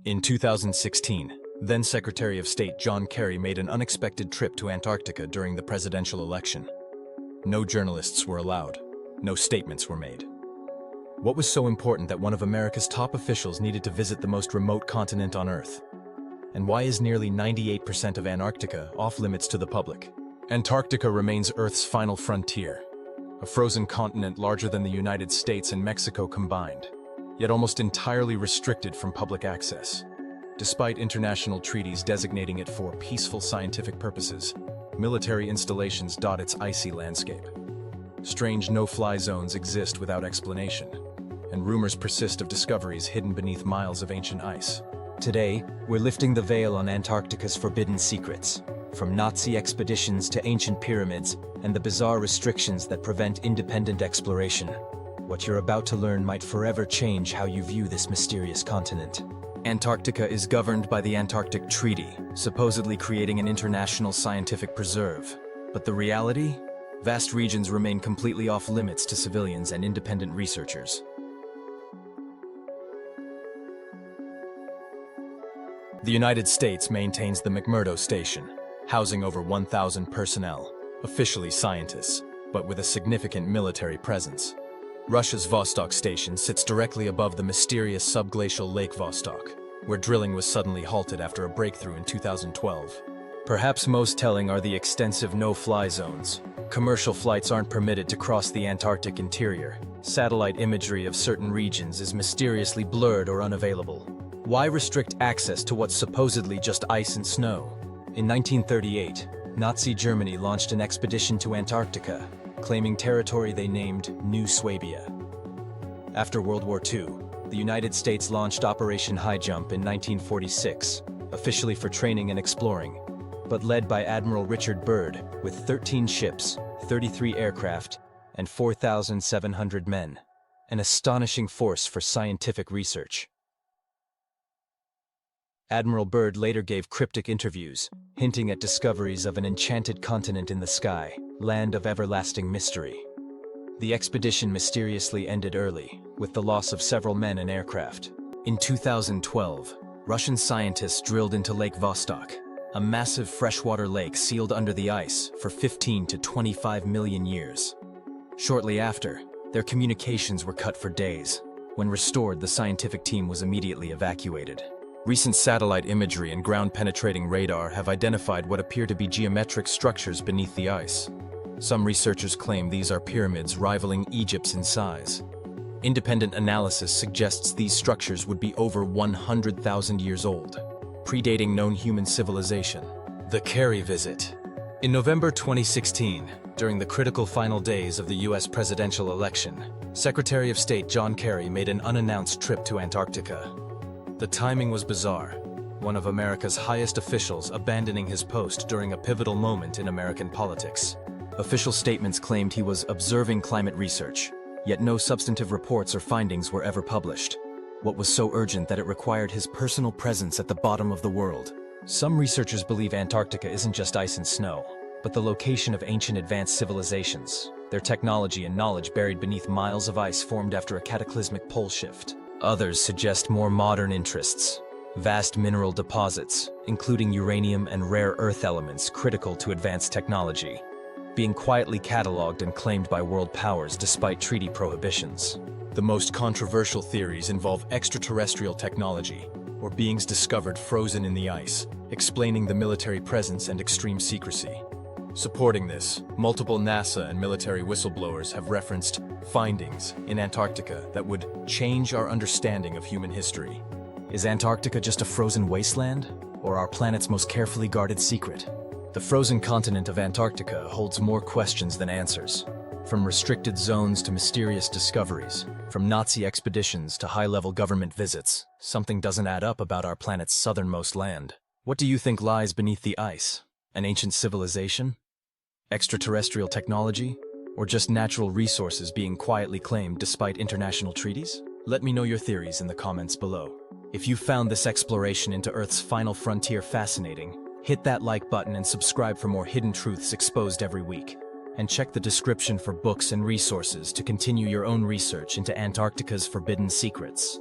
In 2016, then Secretary of State John Kerry made an unexpected trip to Antarctica during the presidential election. No journalists were allowed. No statements were made. What was so important that one of America's top officials needed to visit the most remote continent on Earth? And why is nearly 98% of Antarctica off-limits to the public? Antarctica remains Earth's final frontier, a frozen continent larger than the United States and Mexico combined, yet almost entirely restricted from public access. Despite international treaties designating it for peaceful scientific purposes, military installations dot its icy landscape. Strange no-fly zones exist without explanation, and rumors persist of discoveries hidden beneath miles of ancient ice. Today, we're lifting the veil on Antarctica's forbidden secrets, from Nazi expeditions to ancient pyramids and the bizarre restrictions that prevent independent exploration. What you're about to learn might forever change how you view this mysterious continent. Antarctica is governed by the Antarctic Treaty, supposedly creating an international scientific preserve. But the reality? Vast regions remain completely off-limits to civilians and independent researchers. The United States maintains the McMurdo Station, housing over 1,000 personnel, officially scientists, but with a significant military presence. Russia's Vostok station sits directly above the mysterious subglacial Lake Vostok, where drilling was suddenly halted after a breakthrough in 2012. Perhaps most telling are the extensive no-fly zones. Commercial flights aren't permitted to cross the Antarctic interior. Satellite imagery of certain regions is mysteriously blurred or unavailable. Why restrict access to what's supposedly just ice and snow? In 1938, Nazi Germany launched an expedition to Antarctica, claiming territory they named New Swabia. After World War II, the United States launched Operation Highjump in 1946, officially for training and exploring, but led by Admiral Richard Byrd, with 13 ships, 33 aircraft, and 4,700 men, an astonishing force for scientific research. Admiral Byrd later gave cryptic interviews, hinting at discoveries of an enchanted continent in the sky, land of everlasting mystery. The expedition mysteriously ended early, with the loss of several men and aircraft. In 2012, Russian scientists drilled into Lake Vostok, a massive freshwater lake sealed under the ice for 15 to 25 million years. Shortly after, their communications were cut for days. When restored, the scientific team was immediately evacuated. Recent satellite imagery and ground-penetrating radar have identified what appear to be geometric structures beneath the ice. Some researchers claim these are pyramids rivaling Egypt's in size. Independent analysis suggests these structures would be over 100,000 years old, predating known human civilization. The Kerry visit. In November 2016, during the critical final days of the US presidential election, Secretary of State John Kerry made an unannounced trip to Antarctica. The timing was bizarre, one of America's highest officials abandoning his post during a pivotal moment in American politics. Official statements claimed he was observing climate research, yet no substantive reports or findings were ever published. What was so urgent that it required his personal presence at the bottom of the world? Some researchers believe Antarctica isn't just ice and snow, but the location of ancient advanced civilizations, their technology and knowledge buried beneath miles of ice formed after a cataclysmic pole shift. Others suggest more modern interests, vast mineral deposits, including uranium and rare earth elements critical to advanced technology, being quietly cataloged and claimed by world powers despite treaty prohibitions. The most controversial theories involve extraterrestrial technology, or beings discovered frozen in the ice, explaining the military presence and extreme secrecy. Supporting this, multiple NASA and military whistleblowers have referenced findings in Antarctica that would change our understanding of human history. Is Antarctica just a frozen wasteland, or our planet's most carefully guarded secret? The frozen continent of Antarctica holds more questions than answers. From restricted zones to mysterious discoveries, from Nazi expeditions to high-level government visits, something doesn't add up about our planet's southernmost land. What do you think lies beneath the ice? An ancient civilization? Extraterrestrial technology? Or just natural resources being quietly claimed despite international treaties? Let me know your theories in the comments below. If you found this exploration into Earth's final frontier fascinating, hit that like button and subscribe for more hidden truths exposed every week. And check the description for books and resources to continue your own research into Antarctica's forbidden secrets.